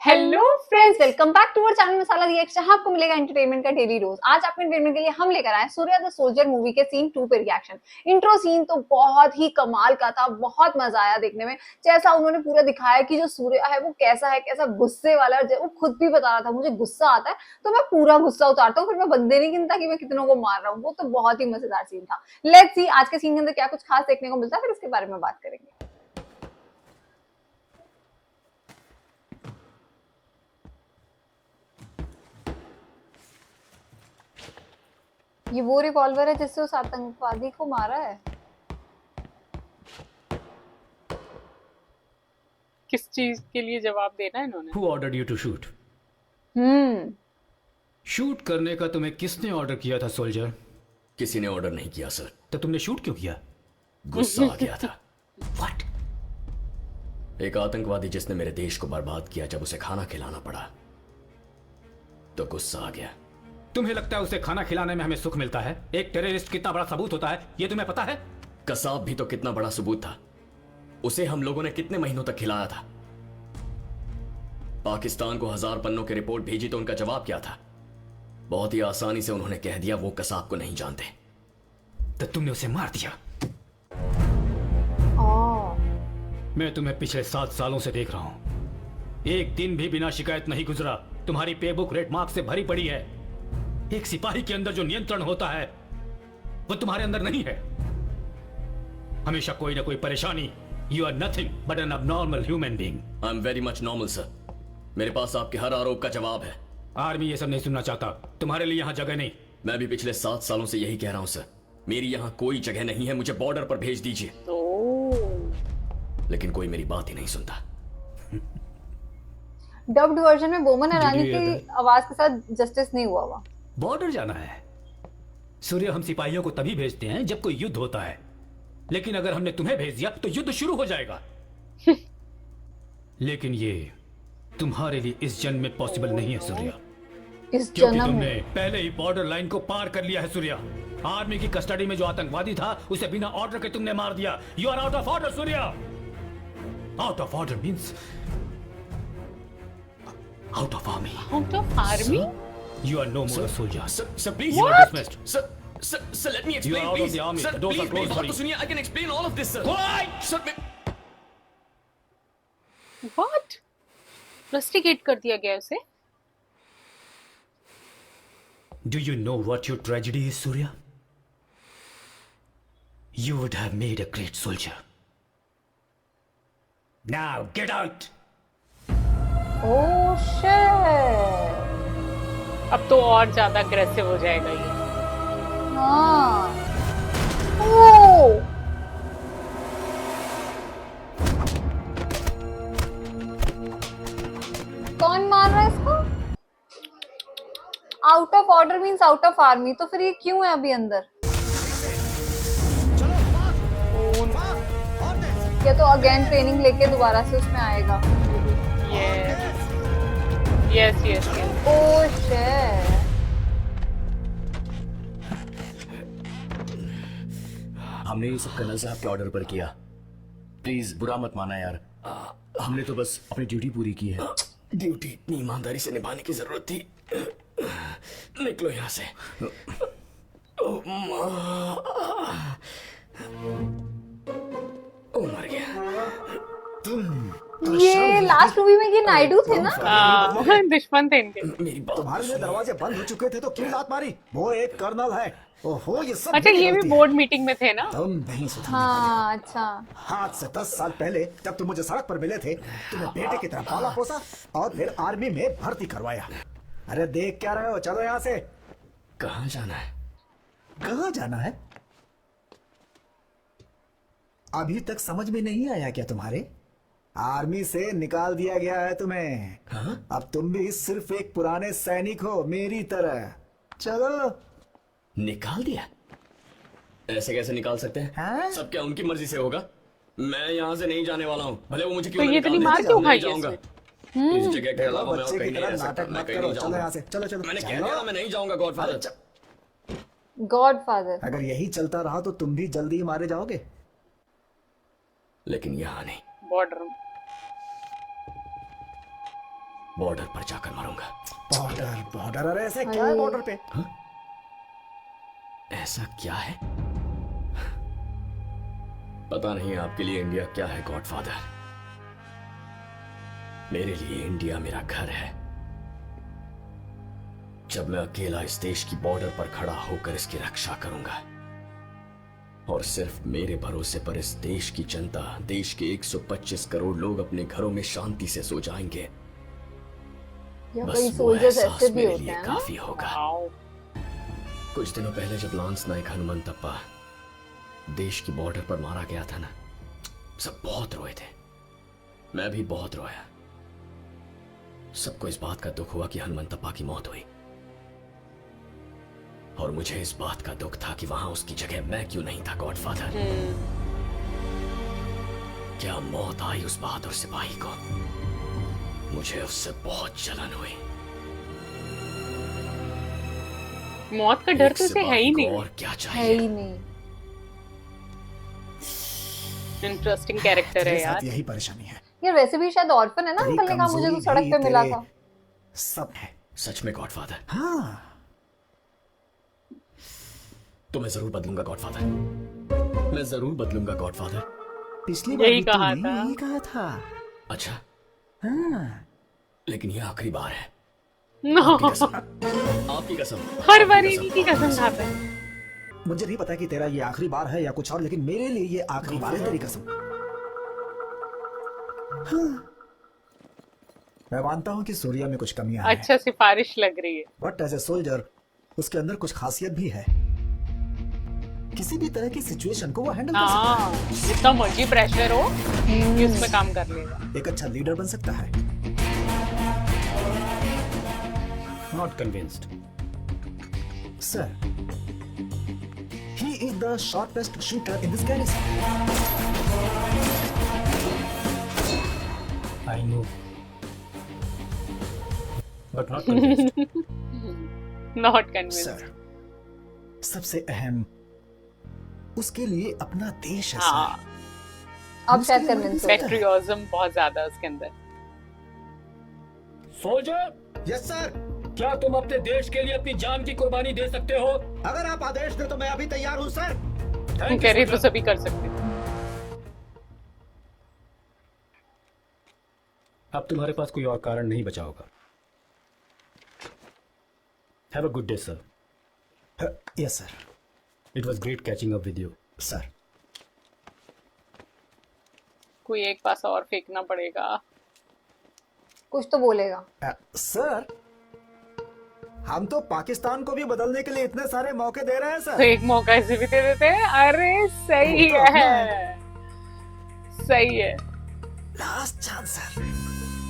Hello friends, welcome back to our channel Masala react, जहां आपको मिलेगा एंटरटेनमेंट का डेली रोज। आज आपके एंटरटेनमेंट के लिए हम लेकर आए सूर्या द सोल्जर मूवी के सीन 2 पे रिएक्शन। इंट्रो सीन तो बहुत ही कमाल का था, बहुत मजा आया देखने में। जैसा उन्होंने पूरा दिखाया कि जो सूर्या है वो कैसा है, कैसा गुस्से वाला है। वो खुद भी बता रहा था मुझे गुस्सा आता है तो मैं पूरा गुस्सा उतारता हूँ, फिर मैं बंदे नहीं गिनता कि मैं कितनों को मार रहा हूँ। वो तो बहुत ही मजेदार सीन था। लेट्स सी आज के सीन के अंदर क्या कुछ खास देखने को मिलता है, फिर इसके बारे में बात करेंगे। ये वो रिवॉल्वर है जिससे उस आतंकवादी को मारा है। किस चीज के लिए जवाब देना है इन्होंने? Who ordered you to shoot? Shoot करने का तुम्हें किसने ऑर्डर किया था सोल्जर? किसी ने ऑर्डर नहीं किया सर। तो तुमने शूट क्यों किया? गुस्सा आ गया था। What? एक आतंकवादी जिसने मेरे देश को बर्बाद किया, जब उसे खाना खिलाना पड़ा तो गुस्सा आ गया। तुम्हें लगता है उसे खाना खिलाने में हमें सुख मिलता है? एक टेररिस्ट कितना बड़ा सबूत होता है ये तुम्हें पता है? कसाब भी तो कितना बड़ा सबूत था। उसे हम लोगों ने कितने महीनों तक खिलाया था। पाकिस्तान को 1000 पन्नों की रिपोर्ट भेजी तो उनका जवाब क्या था? बहुत ही आसानी से उन्होंने कह दिया वो कसाब को नहीं जानते। तो तुमने उसे मार दिया। मैं तुम्हें पिछले 7 सालों से देख रहा हूं। एक दिन भी बिना शिकायत नहीं गुजरा। तुम्हारी पे बुक रेड मार्क से भरी पड़ी है। एक सिपाही के अंदर जो नियंत्रण होता है वो तुम्हारे अंदर नहीं है। हमेशा कोई ना कोई परेशानी। You are nothing but an abnormal human being. I am very much normal sir. मेरे पास आपके हर आरोप का जवाब है। आर्मी ये सब नहीं सुनना चाहता। तुम्हारे लिए यहां जगह नहीं। मैं भी पिछले 7 सालों से यही कह रहा हूं सर। मेरी यहां कोई जगह नहीं है। मुझे बॉर्डर पर भेज दीजिए। लेकिन कोई मेरी बात ही नहीं सुनता। डब्ड वर्जन में Boman Irani Did you hear की आवाज के साथ जस्टिस नहीं हुआ हुआ। बॉर्डर जाना है। सूर्य, हम सिपाहियों को तभी भेजते हैं जब कोई युद्ध होता है, लेकिन अगर हमने तुम्हें भेज दिया तो युद्ध शुरू हो जाएगा। लेकिन ये तुम्हारे लिए इस जन्म में पॉसिबल नहीं है सूर्य, इस क्योंकि जन्म तुमने में पहले ही बॉर्डर लाइन को पार कर लिया है सूर्य। आर्मी की कस्टडी में जो आतंकवादी था उसे बिना ऑर्डर के तुमने मार दिया। You are out of order Surya. Out of order means out of army. Out of army? You are no more a soldier. Sir, please. You are dismissed. Sir, let me You explain, are out of please. the army. Sir, The doors are please, closed मेरी for बात you. तो सुनिए. I can explain all of this, sir. Quiet! Sir, what? Rusticate कर दिया गया उसे? Do you know what your tragedy is, Surya? You would have made a great soldier. Now get out! Oh shit. अब तो और ज्यादा aggressive हो जाएगा ये। हाँ। ओह। कौन मार रहा है इसको? Out of order means out of army, तो फिर ये क्यों है अभी अंदर? या तो अगेन ट्रेनिंग लेके दोबारा से उसमें आएगा। Yes yes yes. Oh shit. हमने ये सब कर्नल साहब के ऑर्डर पर किया। प्लीज बुरा मत माना यार। हमने तो बस अपनी ड्यूटी पूरी की है। ड्यूटी इतनी ईमानदारी से निभाने की जरूरत थी। निकलो यहाँ से। ओ मर गया। ये लास्ट मूवी में ये नायडू थे ना? दुश्मन थे इनके। मेरी बात तुम्हारे लिए दरवाजे बंद हो चुके थे तो क्यों लात मारी? वो एक कर्नल है। ओहो, ये सब अच्छा, मेरी ये भी गलती है। बोर्ड मीटिंग में थे ना? तुम नहीं सुधरने हाँ वाले अच्छा। हो। आज से 10 साल पहले जब तुम मुझे सड़क पर मिले थे, तुम्हें बेटे की तरह पाला पोसा और फिर आर्मी में भर्ती करवाया। अरे देख क्या रहे हो? चलो यहाँ से। कहाँ जाना है? कहाँ जाना है? अभी तक समझ में नहीं आया क्या तुम्हारे? आर्मी से निकाल दिया गया है तुम्हें। हाँ? अब तुम भी सिर्फ एक पुराने सैनिक हो मेरी तरह। चलो। निकाल दिया? ऐसे कैसे निकाल सकते हैं? हाँ? सब क्या उनकी मर्जी से होगा? मैं यहाँ से नहीं जाने वाला हूँ, भले वो मुझे क्यों तो ना ये निकाल इतनी दें। मार क्यों नहीं खाई है जाऊंगा। इसमें? इस जगह के अलावा मैं और बच्चे कहीं की नहीं तरह रह सकता। नाटक मैं मत कहीं करो। नहीं चलो जाऊंगा। यहाँ से। चलो चलो। मैंने कह चलो। दिया ना, मैं नहीं जाऊंगा गॉडफादर। गॉडफादर। अगर यही चलता रहा तो तुम भी जल्दी ही मारे जाओगे। लेकिन यहाँ नहीं। बॉर्डर में। बॉर्डर पर जाकर मरूंगा। बॉर्डर बॉर्डर, अरे ऐसे क्या है बॉर्डर पे? ऐसा क्या है? पता नहीं आपके लिए इंडिया क्या है गॉडफादर। मेरे लिए इंडिया मेरा घर है। जब मैं अकेला इस देश की बॉर्डर पर खड़ा होकर इसकी रक्षा करूंगा, और सिर्फ मेरे भरोसे पर इस देश की जनता, देश के 125 करोड़ लोग अपने घरों में शांति से सो जाएंगे, या बस कई वो सोल्जर्स एहसास ऐसे भी मेरे होते लिए हैं ना। काफी होगा। वाओ। कुछ दिनों पहले जब लांस नाइक हनुमंतप्पा देश की बॉर्डर पर मारा गया था ना, सब बहुत रोए थे। मैं भी बहुत रोया। सबको इस बात का दुख हुआ कि हनुमंतप्पा की मौत हुई, और मुझे इस बात का दुख था कि वहां उसकी जगह मैं क्यों नहीं था गॉडफादर। क्या मौत आई उस बहादुर सिपाही को? मुझे उससे बहुत जलन हुई। मौत का डर एक तो उसे है सिपाही ही को नहीं। और क्या है चाहिए? ही नहीं। इंटरेस्टिंग कैरेक्टर है तेरे यार। साथ यही परेशानी है। यार वैसे भी शायद ऑर्फन है ना, तेरी अंकल ने कहा मुझे तो कमजोरी सड़क भी पे मिला तेरे था। सब है। सच में गॉडफादर? हाँ, तो मैं जरूर बदलूंगा गॉडफादर। मैं जरूर बदलूंगा गॉडफादर। पिछली बार यही भी कहा तूने था। यही कहा था। अच्छा, हाँ, लेकिन ये आखिरी बार है। नो, आपकी कसम, आपकी कसम। हर आपकी बार कसम, इन्हीं की आपकी कसम खाता है। मुझे नहीं पता कि तेरा ये आखिरी बार है या कुछ और, लेकिन मेरे लिए ये आखिरी बार है, तेरी कसम। हाँ। मैं मानता हूं कि सूर्या में कुछ कमियां हैं, अच्छा, सिफारिश लग रही है। बट एज ए सोल्जर उसके अंदर कुछ खासियत भी है। किसी भी तरह की सिचुएशन को वो हैंडल कर सकता हाँ, जितना मर्जी प्रेशर हो कि उसमें काम कर लेगा। है, एक अच्छा लीडर बन सकता है। Not convinced. Sir, he is the sharpest shooter in this garrison. I know, but not convinced. Not convince. Sir, सबसे अहम उसके लिए अपना देश है। हाँ, सर, अब शायद मुश्किल कन्विंस है। हो। पेट्रियोज्म बहुत ज्यादा है उसके अंदर। सोल्जर, यस सर, क्या तुम अपने देश के लिए अपनी जान की कुर्बानी दे सकते हो? अगर आप आदेश दे तो मैं अभी तैयार हूँ सर। तुम कह रहे तो सभी कर सकते हैं। अब तुम्हारे पास कोई और कारण नहीं बचा होगा। Have a good day sir. Yes sir. It was great catching up with you. Sir, कोई एक पासा और फेंकना पड़ेगा। कुछ तो बोलेगा। सर, हम तो पाकिस्तान को भी बदलने के लिए इतने सारे मौके दे रहे हैं तो सर। एक मौका ऐसे भी दे देते हैं। अरे सही वो तो है, सही है। Last chance sir,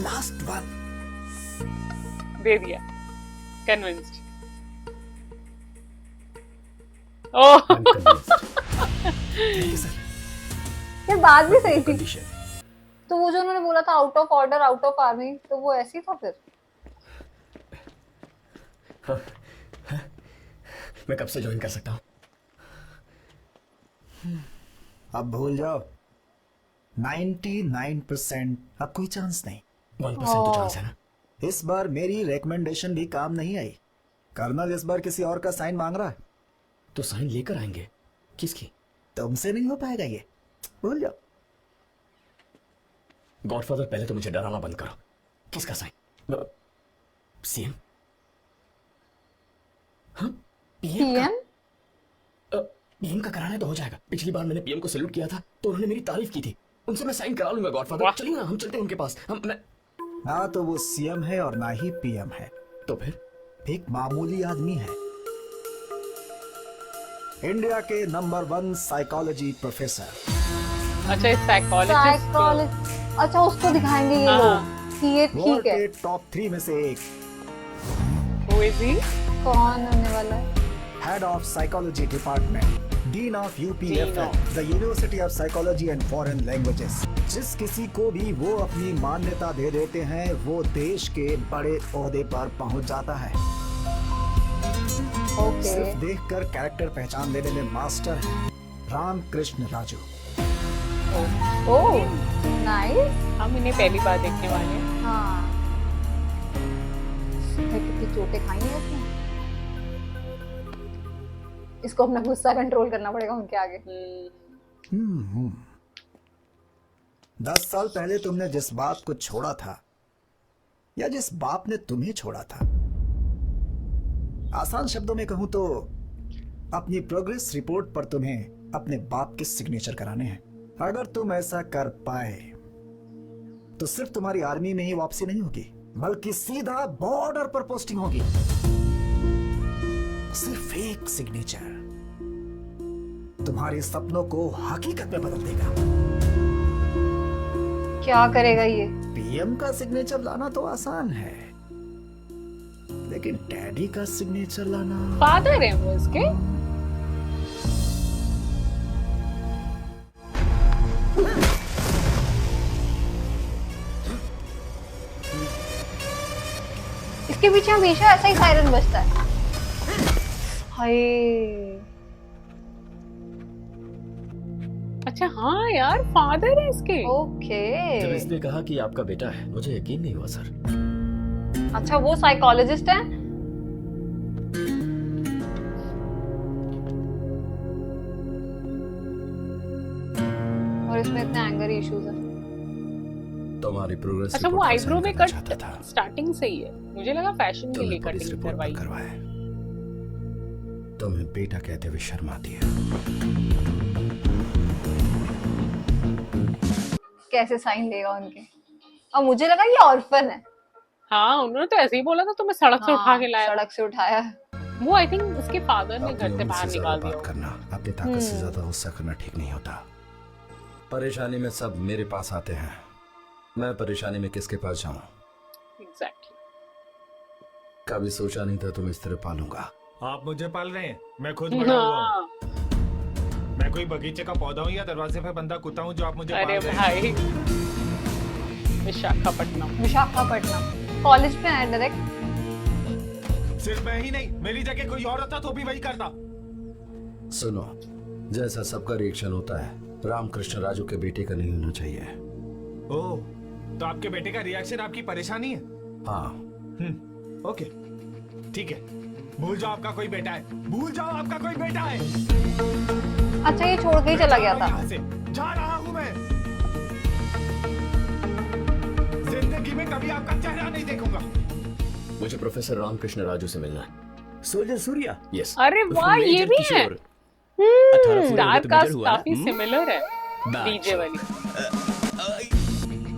last one. दे दिया। Convinced. Oh, thank you sir. ये बात भी सही थी। कंडीशन। तो वो जो उन्होंने बोला था out of order, out of army, तो वो ऐसी था फिर। मैं कब से ज्वाइन कर सकता हूँ? अब भूल जाओ। 99% अब कोई चांस नहीं। 1% तो चांस है ना। इस बार मेरी रेकमेंडेशन भी काम नहीं आई। कर्नल इस बार किसी और का साइन मांग रहा है। तो साइन लेकर आएंगे। किसकी? तुमसे नहीं हो पाएगा ये, भूल जाओ। गॉडफादर, पहले तो मुझे डराना बंद करो। किसका साइन? सीएम? हाँ, पीएम का। पीएम पीएम का कराना है तो हो जाएगा। पिछली बार मैंने पीएम को सैल्यूट किया था तो उन्होंने मेरी तारीफ की थी। उनसे मैं साइन करा लूंगा गॉडफादर। वाह। चलिए ना, हम चलते हैं उनके पास। मैं ना तो वो सीएम है और ना ही पीएम है, तो फिर एक मामूली आदमी है। इंडिया के नंबर 1 साइकोलॉजी प्रोफेसर। अच्छा, इस साइकोलॉजिस्ट साइकोलॉजी। अच्छा, उसको दिखाएंगे ये हाँ। लोग कि ये वर्ल्ड ठीक है। के टॉप 3 में से एक। Who is he? कौन होने वाला है? Head of psychology department, dean of UPFL, the university of psychology and foreign languages. जिस किसी को भी वो अपनी मान्यता दे देते हैं, वो देश के बड़े ओहदे पर पहुंच जाता है। ओके। सिर्फ देखकर कैरेक्टर पहचान लेने में मास्टर है रामकृष्ण राजू। Oh nice. हम इन्हें पहली बार देखने वाले हैं। हाँ, चोटें खाई हैं इसने। इसको अपना गुस्सा कंट्रोल करना पड़ेगा उनके आगे। 10 साल पहले तुमने जिस बाप को छोड़ा था या जिस बाप ने तुम्हें छोड़ा था, आसान शब्दों में कहूं तो अपनी प्रोग्रेस रिपोर्ट पर तुम्हें अपने बाप के सिग्नेचर कराने हैं। अगर तुम ऐसा कर पाए तो सिर्फ तुम्हारी आर्मी में ही वापसी नहीं होगी, बल्कि सीधा बॉर्डर पर पोस्टिंग होगी। सिर्फ एक सिग्नेचर तुम्हारे सपनों को हकीकत में बदल देगा। क्या करेगा ये? पीएम का सिग्नेचर लाना तो आसान है, लेकिन डैडी का सिग्नेचर लाना। फादर है वो इसके। इसके पीछे हमेशा ऐसा ही सायरन बजता है। हाय, अच्छा हाँ यार, फादर है इसके। ओके। जब इसने कहा कि आपका बेटा है, मुझे यकीन नहीं हुआ सर। अच्छा, वो साइकोलॉजिस्ट है। और इसमें इतने एंगर इश्यूज हैं। तुम्हारी प्रोग्रेस अच्छा, वो रिपोर्ट का आईब्रो में साइन करना चाहता कट था। स्टार्टिंग से ही है। मुझे लगा फैशन के लिए तुमने पुलिस कटिंग रिपोर्ट करवाई। पर करवाया। तुम्हें बेटा कहते हुए शर्म आती है। कैसे साइन लेगा उनके? और मुझे लगा ये ऑर्फन है। हाँ, उन्होंने तो ऐसे ही बोला था, तुम्हें सड़क से उठा के लाया। सड़क से उठाया। वो आई थिंक उसके फादर ने अपनी घर से उम्र बाहर से निकाल ज्यादा दिया बात होगा। करना, अपनी ताकत से ज्यादा गुस्सा करना ठीक नहीं होता। परेशानी में सब मेरे पास आते हैं, मैं परेशानी में किसके पास जाऊं? एग्जैक्टली। कभी सोचा नहीं था तुम इस तरह पालूंगा। आप मुझे पाल रहे हैं? मैं खुद बड़ा हुआ हूं। हाँ, मैं कोई बगीचे का पौधा हूँ या दरवाजे पे बंधा कुत्ता हूँ जो आप मुझे अरे पाल रहे हैं? भाई, विशाखापट्टनम। विशाखापट्टनम कॉलेज में आया डायरेक्ट। सिर्फ मैं ही नहीं, मेरी जगह कोई और होता तो भी वही करता। सुनो, जैसा सबका रिएक्शन होता है, रामकृष्ण राजू के बेटे का नहीं होना चाहिए। ओह, तो आपके बेटे का रिएक्शन आपकी परेशानी है? हाँ, ओके, ठीक है। भूल जाओ आपका कोई बेटा है, भूल जाओ आपका कोई बेटा है। अच्छा, ये छोड़ के ही चला गया था। यहाँ से जा रहा हूँ मैं। जिंदगी में कभी आपका चेहरा नहीं देखूंगा। मुझे प्रोफेसर रामकृष्ण राजू से मिलना है। सोल्जर सूर्या? यस। अरे वाह, ये भी है। स्टार कास्ट काफी सिमिलर है डीजे वाली।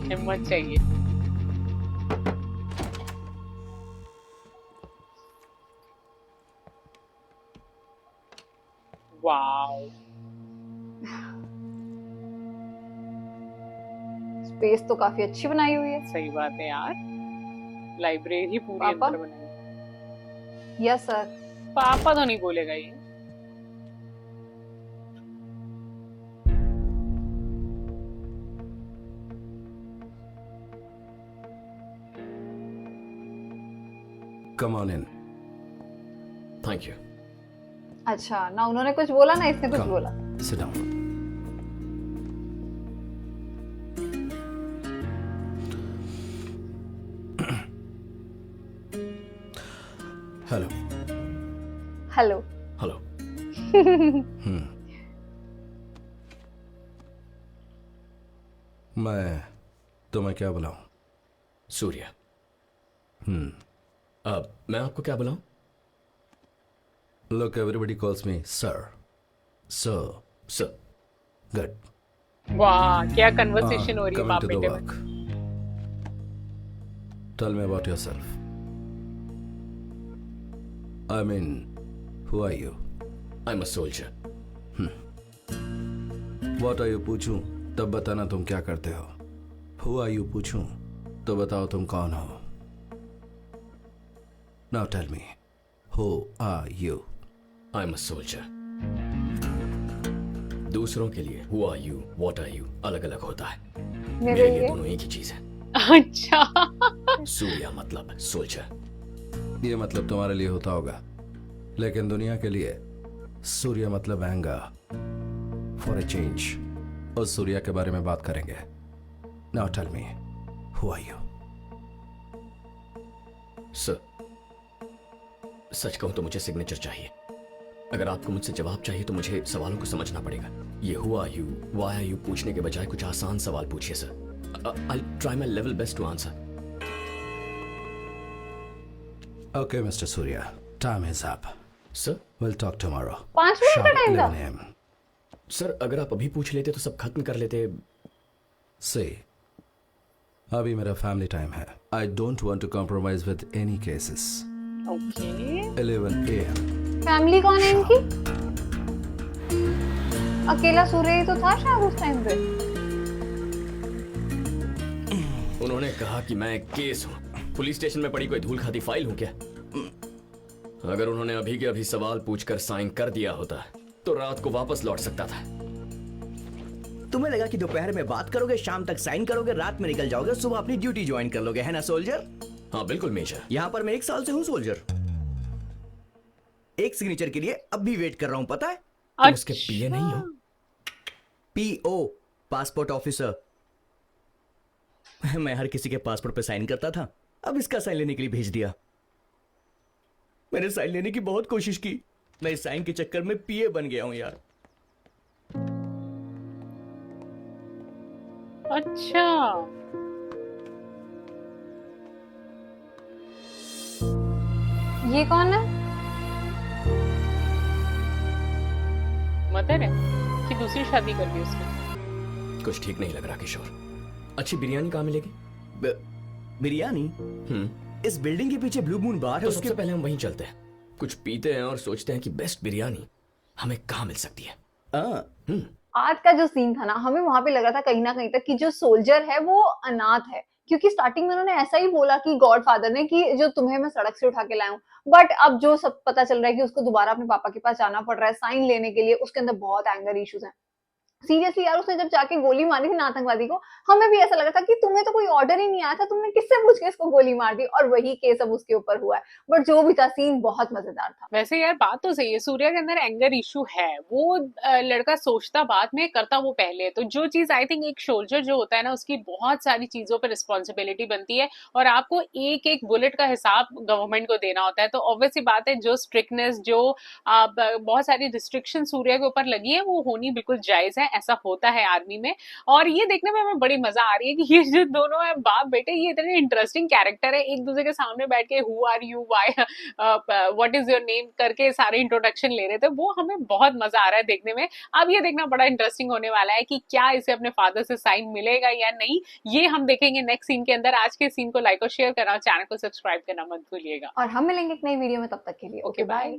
हिम्मत चाहिए। वाओ, स्पेस तो काफी अच्छी बनाई हुई है। सही बात है यार, लाइब्रेरी पूरी पापा? अंदर बनाई। Yes sir. पापा तो नहीं बोलेगा ये। Come on in. Thank you. अच्छा, ना उन्होंने कुछ बोला ना इसने कुछ बोला। Sit down. Hello. Hello. Hello. मैं तुम्हें क्या बुलाऊं? सूर्या। अब मैं आपको क्या बुलाऊं? Look, everybody calls me sir. Sir. Good. वाह, क्या कन्वर्सेशन हो रही है Coming बाप to the बेटे में। work. Tell me about yourself. I mean, who are you? I'm a soldier. What are you पूछूं तब बताना तुम क्या करते हो। Who are you पूछूं तो बताओ तुम कौन हो। Now tell me, who are you? I'm a soldier. दूसरों के लिए who are you, what are you अलग अलग होता है। मेरे मेरे लिए लिए दोनों एक ही चीज है। अच्छा। सूर्या मतलब सोल्जर। ये मतलब तुम्हारे लिए होता होगा, लेकिन दुनिया के लिए सूर्य मतलब एंगर फॉर ए चेंज। उस सूर्या के बारे में बात करेंगे। Now tell me, who are you? Sir, सच कहूं तो मुझे सिग्नेचर चाहिए। अगर आपको मुझसे जवाब चाहिए तो मुझे सवालों को समझना पड़ेगा। ये who are you, why are you पूछने के बजाय कुछ आसान सवाल पूछिए सर। I try my level best to answer. Okay, Mr. Surya. Time is up. Sir We'll talk tomorrow. 5 minute का Sharp टाइम था। 11 a.m. सर अगर आप अभी पूछ लेते तो सब खत्म कर लेते। See, अभी मेरा family time है. I don't want to compromise with any cases. Okay 11 a.m. Family कौन है इनकी? अकेला सूर्य ही तो था शायद उस टाइम पे। उन्होंने कहा कि मैं एक केस हूं, पुलिस स्टेशन में पड़ी कोई धूल खाती फाइल हूं क्या? अगर उन्होंने अभी के अभी सवाल पूछकर साइन कर दिया होता तो रात को वापस लौट सकता था। तुम्हें लगा कि दोपहर में बात करोगे, शाम तक साइन करोगे, रात में निकल जाओगे, सुबह अपनी ड्यूटी ज्वाइन कर लोगे, है ना सोल्जर? हाँ बिल्कुल मेजर। यहाँ पर मैं 1 साल से हूँ सोल्जर। एक सिग्नेचर के लिए अब भी वेट कर रहा हूँ, पता है? तुम उसके पीए नहीं हो? PO, passport officer. मैं हर किसी के पासपोर्ट पे साइन करता था, अब इसका साइन लेने के लिए भेज दिया। मैंने साइन लेने की बहुत कोशिश की, मैं इस साइन के चक्कर में पीए बन गया हूं यार। अच्छा ये कौन है? मदर है कि दूसरी शादी कर ली उसने? कुछ ठीक नहीं लग रहा किशोर। अच्छी बिरयानी कहाँ मिलेगी? बिरयानी इस बिल्डिंग के पीछे ब्लू मून बार है, तो उसके सबसे पहले हम वहीं चलते हैं, कुछ पीते हैं और सोचते हैं कि बेस्ट बिरयानी हमें कहाँ मिल सकती है। आज का जो सीन था ना, हमें वहां पे लगा था कहीं ना कहीं तक कि जो सोल्जर है वो अनाथ है, क्योंकि स्टार्टिंग में उन्होंने ऐसा ही बोला कि गॉडफादर ने कि जो तुम्हें मैं सड़क से उठा के लाया हूं, बट अब जो सब पता चल रहा है कि उसको दोबारा अपने पापा के पास जाना पड़ रहा है साइन लेने के लिए, उसके अंदर बहुत एंगर इश्यूज हैं। सीरियसली यार, उसने जब जाके गोली मारी थी ना आतंकवादी को, हमें भी ऐसा लगा था कि तुम्हें तो कोई ऑर्डर ही नहीं आया था, तुमने किससे पूछ के इसको गोली मार दी, और वही केस अब उसके ऊपर हुआ है। बट जो भी था, सीन बहुत मजेदार था। वैसे यार बात तो सही है, सूर्या के अंदर एंगर इशू है। वो लड़का सोचता बाद में, करता वो पहले। तो जो चीज आई थिंक एक सोल्जर जो होता है ना, उसकी बहुत सारी चीजों पर रिस्पॉन्सिबिलिटी बनती है और आपको एक एक बुलेट का हिसाब गवर्नमेंट को देना होता है। तो ऑब्वियसली बात है, जो स्ट्रिक्टनेस, जो बहुत सारी रिस्ट्रिक्शन सूर्या के ऊपर लगी है, वो होनी बिल्कुल जायज है। ऐसा होता है आर्मी में। और ये देखने में हमें बड़ी मजा आ रही है कि ये जो दोनों है बाप बेटे, ये इतने इंटरेस्टिंग कैरेक्टर है, एक दूसरे के सामने बैठ के who are you, why, what is your name करके सारे इंट्रोडक्शन ले रहे थे। वो हमें बहुत मजा आ रहा है देखने में। अब ये देखना बड़ा इंटरेस्टिंग होने वाला है कि क्या इसे अपने फादर से साइन मिलेगा या नहीं, ये हम देखेंगे नेक्स्ट सीन के अंदर। आज के सीन को लाइक और शेयर करना, चैनल को सब्सक्राइब करना मत भूलिएगा। और हम मिलेंगे एक नई वीडियो में, तब तक के लिए ओके बाय।